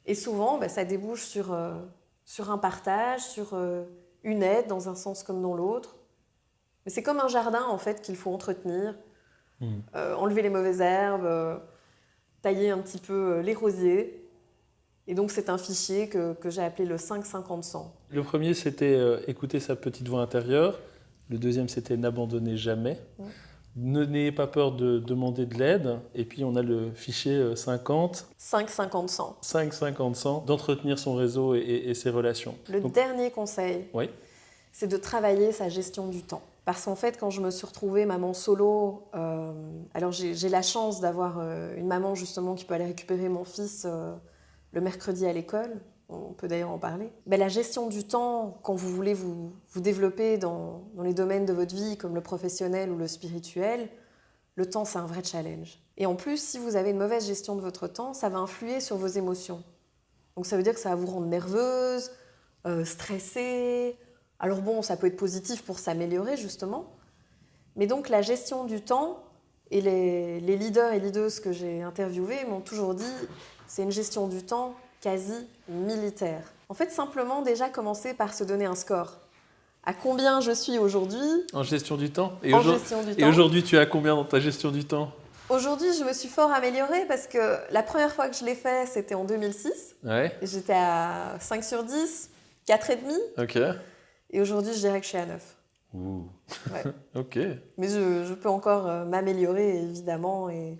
Et souvent, ça débouche sur un partage, sur une aide dans un sens comme dans l'autre. Mais c'est comme un jardin en fait qu'il faut entretenir. enlever les mauvaises herbes, tailler un petit peu les rosiers. Et donc, c'est un fichier que j'ai appelé le 5-50-100. Le premier, c'était écouter sa petite voix intérieure. Le deuxième, c'était n'abandonner jamais. N'ayez pas peur de demander de l'aide. Et puis, on a le fichier 50. 5-50-100. 5-50-100, d'entretenir son réseau et ses relations. Le dernier conseil, oui. C'est de travailler sa gestion du temps. Parce qu'en fait, quand je me suis retrouvée maman solo, alors j'ai la chance d'avoir une maman justement qui peut aller récupérer mon fils le mercredi à l'école. On peut d'ailleurs en parler. Mais la gestion du temps, quand vous voulez vous développer dans les domaines de votre vie, comme le professionnel ou le spirituel, le temps, c'est un vrai challenge. Et en plus, si vous avez une mauvaise gestion de votre temps, ça va influer sur vos émotions. Donc ça veut dire que ça va vous rendre nerveuse, stressée. Alors bon, ça peut être positif pour s'améliorer, justement. Mais donc la gestion du temps, et les leaders et leaders que j'ai interviewés m'ont toujours dit, c'est une gestion du temps quasi militaire. En fait, simplement déjà commencer par se donner un score. À combien je suis aujourd'hui ? En gestion du temps. En gestion du temps. Et aujourd'hui, tu es à combien dans ta gestion du temps ? Aujourd'hui, je me suis fort améliorée parce que la première fois que je l'ai fait, c'était en 2006. Ouais. Et j'étais à 5 sur 10, 4,5. Ok. Et aujourd'hui, je dirais que je suis à 9. Ouh. Ouais. Ok. Mais je peux encore m'améliorer, évidemment, et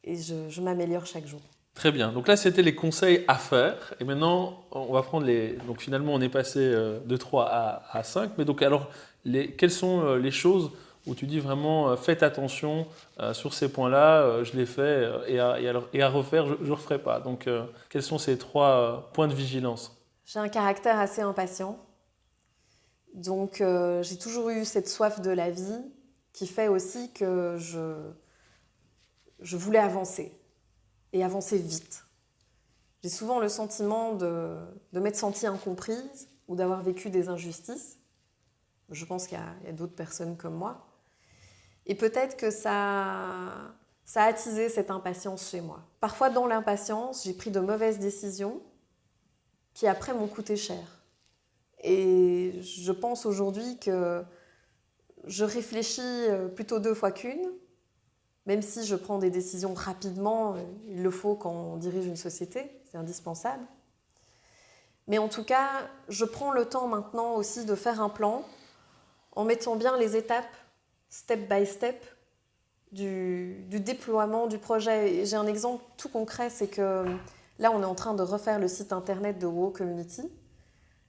je m'améliore chaque jour. Très bien. Donc là, c'était les conseils à faire. Et maintenant, on va prendre les... Donc finalement, on est passé de 3 à 5. Mais donc alors, quelles sont les choses où tu dis vraiment, faites attention sur ces points-là, je l'ai fait, et à refaire, je ne referai pas. Donc, quels sont ces 3 points de vigilance ? J'ai un caractère assez impatient. Donc, j'ai toujours eu cette soif de la vie qui fait aussi que je voulais avancer. Et avancer vite. J'ai souvent le sentiment de m'être sentie incomprise ou d'avoir vécu des injustices. Je pense qu'il y a d'autres personnes comme moi. Et peut-être que ça a attisé cette impatience chez moi. Parfois, dans l'impatience, j'ai pris de mauvaises décisions qui après m'ont coûté cher. Et je pense aujourd'hui que je réfléchis plutôt 2 fois qu'une. Même si je prends des décisions rapidement, il le faut quand on dirige une société, c'est indispensable. Mais en tout cas, je prends le temps maintenant aussi de faire un plan en mettant bien les étapes, step by step, du déploiement du projet. Et j'ai un exemple tout concret, c'est que là, on est en train de refaire le site internet de WoW Community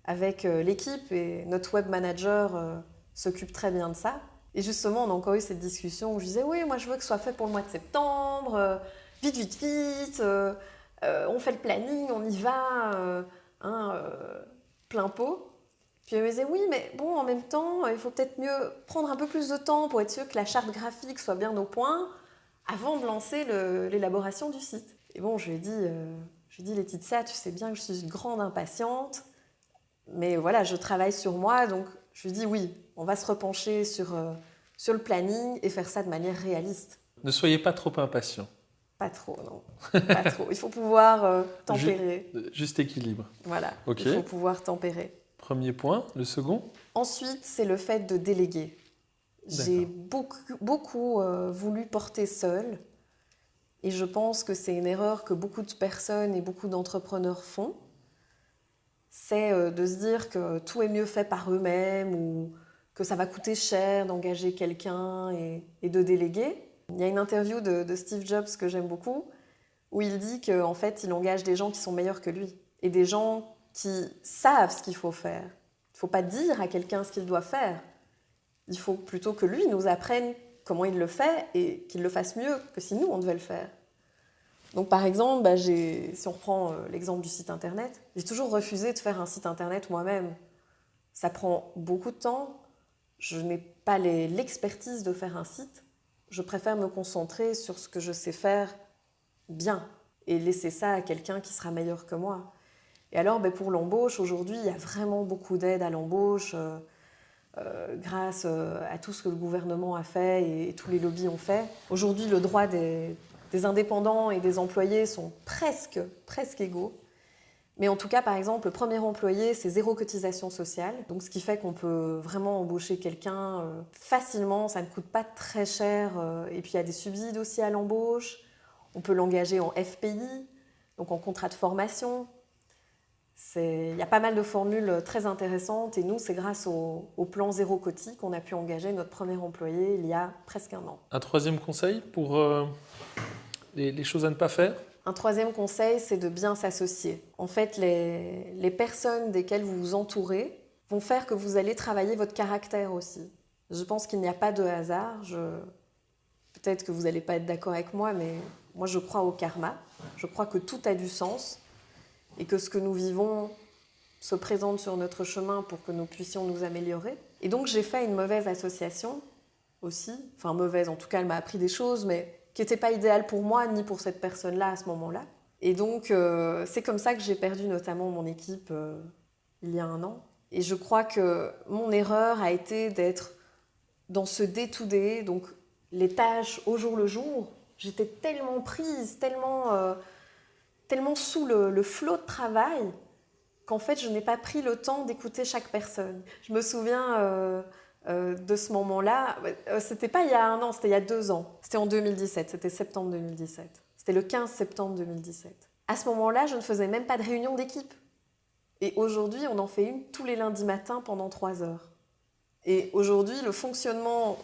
avec l'équipe et notre web manager s'occupe très bien de ça. Et justement, on a encore eu cette discussion où je disais « Oui, moi je veux que ce soit fait pour le mois de septembre, vite, on fait le planning, on y va, plein pot. » Puis elle me disait « Oui, mais bon, en même temps, il faut peut-être mieux prendre un peu plus de temps pour être sûr que la charte graphique soit bien au point avant de lancer l'élaboration du site. » Et bon, je lui ai dit « Laetitia, tu sais bien que je suis une grande impatiente, mais voilà, je travaille sur moi, donc je lui ai dit « Oui, on va se repencher sur le planning et faire ça de manière réaliste. » Ne soyez pas trop impatient. Pas trop, non. Pas trop. Il faut pouvoir tempérer. Juste équilibre. Voilà, Okay. Il faut pouvoir tempérer. Premier point. Le second ? Ensuite, c'est le fait de déléguer. J'ai beaucoup voulu porter seule. Et je pense que c'est une erreur que beaucoup de personnes et beaucoup d'entrepreneurs font. C'est de se dire que tout est mieux fait par eux-mêmes ou que ça va coûter cher d'engager quelqu'un et de déléguer. Il y a une interview de Steve Jobs que j'aime beaucoup où il dit qu'en fait, il engage des gens qui sont meilleurs que lui et des gens qui savent ce qu'il faut faire. Il ne faut pas dire à quelqu'un ce qu'il doit faire. Il faut plutôt que lui nous apprenne comment il le fait et qu'il le fasse mieux que si nous, on devait le faire. Donc par exemple, si on reprend l'exemple du site internet, j'ai toujours refusé de faire un site internet moi-même. Ça prend beaucoup de temps. Je n'ai pas l'expertise de faire un site. Je préfère me concentrer sur ce que je sais faire bien et laisser ça à quelqu'un qui sera meilleur que moi. Et alors, pour l'embauche, aujourd'hui, il y a vraiment beaucoup d'aide à l'embauche grâce à tout ce que le gouvernement a fait et tous les lobbies ont fait. Aujourd'hui, le droit des indépendants et des employés sont presque égaux. Mais en tout cas, par exemple, le premier employé, c'est 0 cotisation sociale. Donc, ce qui fait qu'on peut vraiment embaucher quelqu'un facilement. Ça ne coûte pas très cher. Et puis, il y a des subsides aussi à l'embauche. On peut l'engager en FPI, donc en contrat de formation. Il y a pas mal de formules très intéressantes. Et nous, c'est grâce au plan 0 Coti qu'on a pu engager notre premier employé il y a presque un an. Un troisième conseil pour les choses à ne pas faire? Un troisième conseil, c'est de bien s'associer. En fait, les personnes desquelles vous vous entourez vont faire que vous allez travailler votre caractère aussi. Je pense qu'il n'y a pas de hasard. Peut-être que vous n'allez pas être d'accord avec moi, mais moi, je crois au karma. Je crois que tout a du sens et que ce que nous vivons se présente sur notre chemin pour que nous puissions nous améliorer. Et donc, j'ai fait une mauvaise association aussi. Enfin, mauvaise, en tout cas, elle m'a appris des choses, mais qui n'était pas idéal pour moi ni pour cette personne-là à ce moment-là. Et donc, c'est comme ça que j'ai perdu notamment mon équipe il y a un an. Et je crois que mon erreur a été d'être dans ce day-to-day, donc les tâches au jour le jour. J'étais tellement prise, tellement sous le flot de travail qu'en fait, je n'ai pas pris le temps d'écouter chaque personne. Je me souviens... de ce moment-là, c'était pas il y a un an, c'était il y a 2 ans. C'était en 2017, c'était septembre 2017. C'était le 15 septembre 2017. À ce moment-là, je ne faisais même pas de réunion d'équipe. Et aujourd'hui, on en fait une tous les lundis matins pendant 3 heures. Et aujourd'hui, le fonctionnement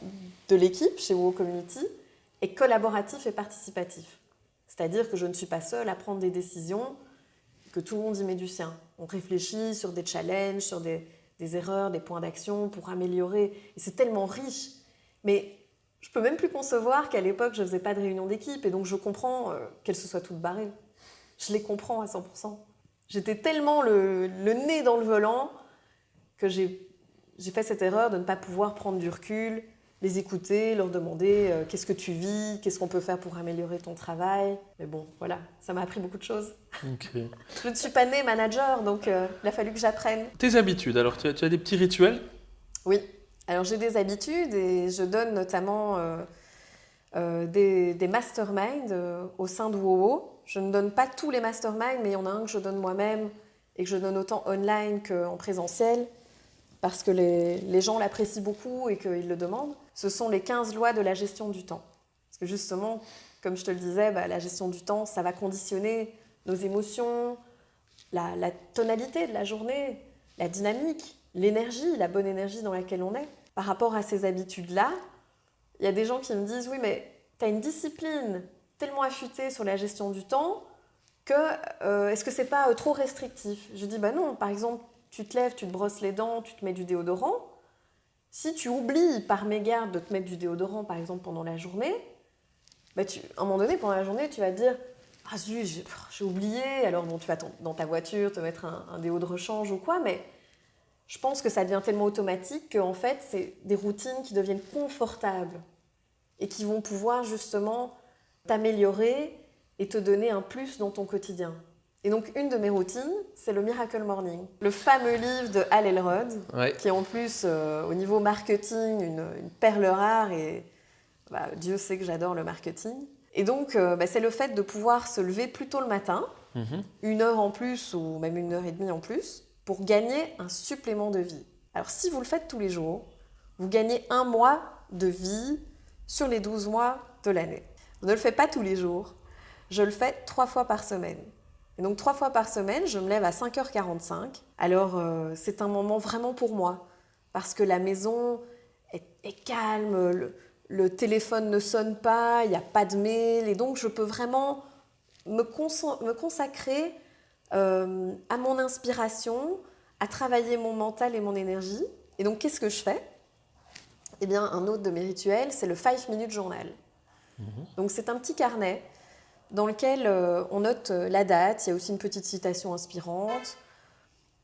de l'équipe chez WoW Community est collaboratif et participatif. C'est-à-dire que je ne suis pas seule à prendre des décisions, que tout le monde y met du sien. On réfléchit sur des challenges, sur des erreurs, des points d'action pour améliorer. Et c'est tellement riche. Mais je ne peux même plus concevoir qu'à l'époque, je ne faisais pas de réunion d'équipe. Et donc, je comprends qu'elles se soient toutes barrées. Je les comprends à 100%. J'étais tellement le nez dans le volant que j'ai fait cette erreur de ne pas pouvoir prendre du recul, les écouter, leur demander qu'est-ce que tu vis, qu'est-ce qu'on peut faire pour améliorer ton travail. Mais bon, voilà, ça m'a appris beaucoup de choses. Okay. Je ne suis pas née manager, donc il a fallu que j'apprenne. Tes habitudes, alors tu as des petits rituels? Oui, alors j'ai des habitudes et je donne notamment des masterminds au sein de WoW. Je ne donne pas tous les masterminds, mais il y en a un que je donne moi-même et que je donne autant online qu'en présentiel parce que les gens l'apprécient beaucoup et qu'ils le demandent. Ce sont les 15 lois de la gestion du temps. Parce que justement, comme je te le disais, la gestion du temps, ça va conditionner nos émotions, la tonalité de la journée, la dynamique, l'énergie, la bonne énergie dans laquelle on est. Par rapport à ces habitudes-là, il y a des gens qui me disent « Oui, mais tu as une discipline tellement affûtée sur la gestion du temps que est-ce que c'est pas trop restrictif ?» Je dis « non, par exemple, tu te lèves, tu te brosses les dents, tu te mets du déodorant. Si tu oublies par mégarde de te mettre du déodorant, par exemple, pendant la journée, à un moment donné, pendant la journée, tu vas te dire « Ah zut, j'ai oublié !» Alors bon, tu vas dans ta voiture te mettre un déo de rechange ou quoi, mais je pense que ça devient tellement automatique qu'en fait, c'est des routines qui deviennent confortables et qui vont pouvoir justement t'améliorer et te donner un plus dans ton quotidien. Et donc, une de mes routines, c'est le Miracle Morning. Le fameux livre de Hal Elrod, ouais, qui est en plus, au niveau marketing, une perle rare. Et Dieu sait que j'adore le marketing. Et donc, c'est le fait de pouvoir se lever plus tôt le matin, 1 heure en plus ou même 1h30 en plus, pour gagner un supplément de vie. Alors, si vous le faites tous les jours, vous gagnez 1 mois de vie sur les 12 mois de l'année. Je ne le fais pas tous les jours, je le fais 3 fois par semaine. Et donc 3 fois par semaine, je me lève à 5h45. Alors c'est un moment vraiment pour moi, parce que la maison est calme, le téléphone ne sonne pas, il n'y a pas de mail, et donc je peux vraiment me consacrer à mon inspiration, à travailler mon mental et mon énergie. Et donc qu'est-ce que je fais ? Eh bien, un autre de mes rituels, c'est le 5 minutes journal. Donc c'est un petit carnet dans lequel on note la date, il y a aussi une petite citation inspirante.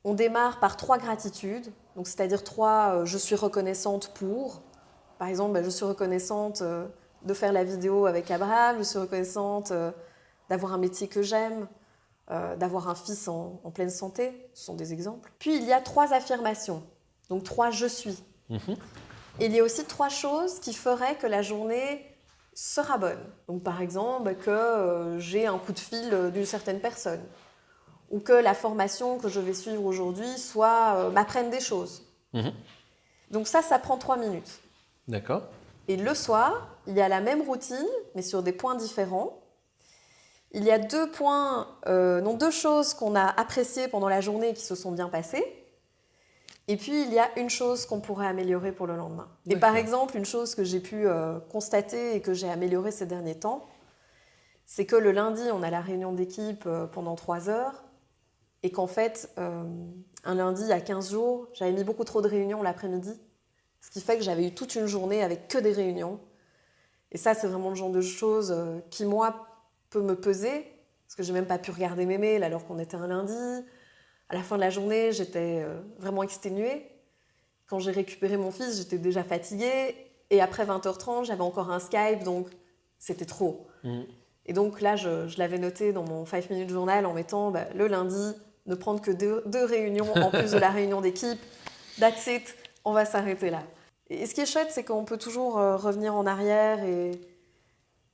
On démarre par 3 gratitudes, donc c'est-à-dire 3 je suis reconnaissante pour. Par exemple, je suis reconnaissante de faire la vidéo avec Abraham, je suis reconnaissante d'avoir un métier que j'aime, d'avoir un fils en pleine santé, ce sont des exemples. Puis il y a 3 affirmations, donc 3 je suis. Et il y a aussi 3 choses qui feraient que la journée sera bonne. Donc par exemple, que j'ai un coup de fil d'une certaine personne, ou que la formation que je vais suivre aujourd'hui m'apprenne des choses. Donc ça prend 3 minutes. D'accord. Et le soir, il y a la même routine, mais sur des points différents. Il y a 2 choses qu'on a appréciées pendant la journée et qui se sont bien passées. Et puis, il y a une chose qu'on pourrait améliorer pour le lendemain. Et par exemple, une chose que j'ai pu constater et que j'ai améliorée ces derniers temps, c'est que le lundi, on a la réunion d'équipe pendant 3 heures et qu'en fait, un lundi, il y a 15 jours, j'avais mis beaucoup trop de réunions l'après-midi, ce qui fait que j'avais eu toute une journée avec que des réunions. Et ça, c'est vraiment le genre de choses qui, moi, peut me peser, parce que j'ai même pas pu regarder mes mails alors qu'on était un lundi. À la fin de la journée, j'étais vraiment exténuée. Quand j'ai récupéré mon fils, j'étais déjà fatiguée. Et après 20h30, j'avais encore un Skype, donc c'était trop. Et donc là, je l'avais noté dans mon 5 minutes journal en mettant le lundi, ne prendre que 2 réunions en plus de la réunion d'équipe. That's it, on va s'arrêter là. Et ce qui est chouette, c'est qu'on peut toujours revenir en arrière et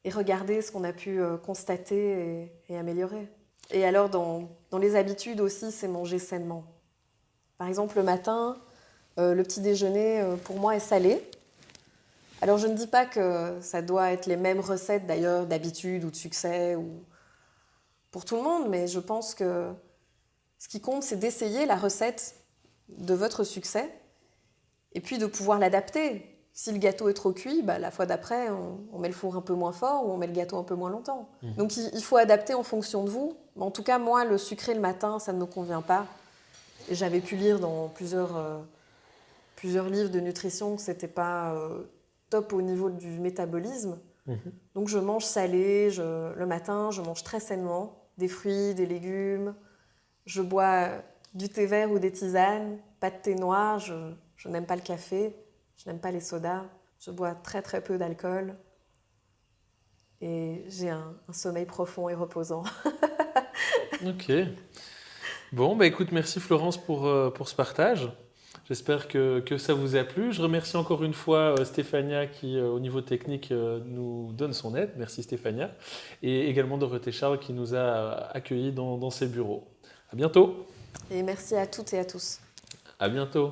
regarder ce qu'on a pu constater et améliorer. Et alors, dans les habitudes aussi, c'est manger sainement. Par exemple, le matin, le petit déjeuner, pour moi, est salé. Alors, je ne dis pas que ça doit être les mêmes recettes, d'ailleurs, d'habitude ou de succès ou pour tout le monde, mais je pense que ce qui compte, c'est d'essayer la recette de votre succès et puis de pouvoir l'adapter. Si le gâteau est trop cuit, la fois d'après, on met le four un peu moins fort ou on met le gâteau un peu moins longtemps. Donc il faut adapter en fonction de vous. Mais en tout cas, moi, le sucré le matin, ça ne me convient pas. Et j'avais pu lire dans plusieurs livres de nutrition que ce n'était pas top au niveau du métabolisme. Donc je mange salé, le matin, je mange très sainement, des fruits, des légumes. Je bois du thé vert ou des tisanes, pas de thé noir, je n'aime pas le café. Je n'aime pas les sodas, je bois très très peu d'alcool et j'ai un sommeil profond et reposant. Ok. Bon, écoute, merci Florence pour ce partage. J'espère que ça vous a plu. Je remercie encore une fois Stéphania qui, au niveau technique, nous donne son aide. Merci Stéphania. Et également Dorothée Charles qui nous a accueillis dans ses bureaux. À bientôt. Et merci à toutes et à tous. À bientôt.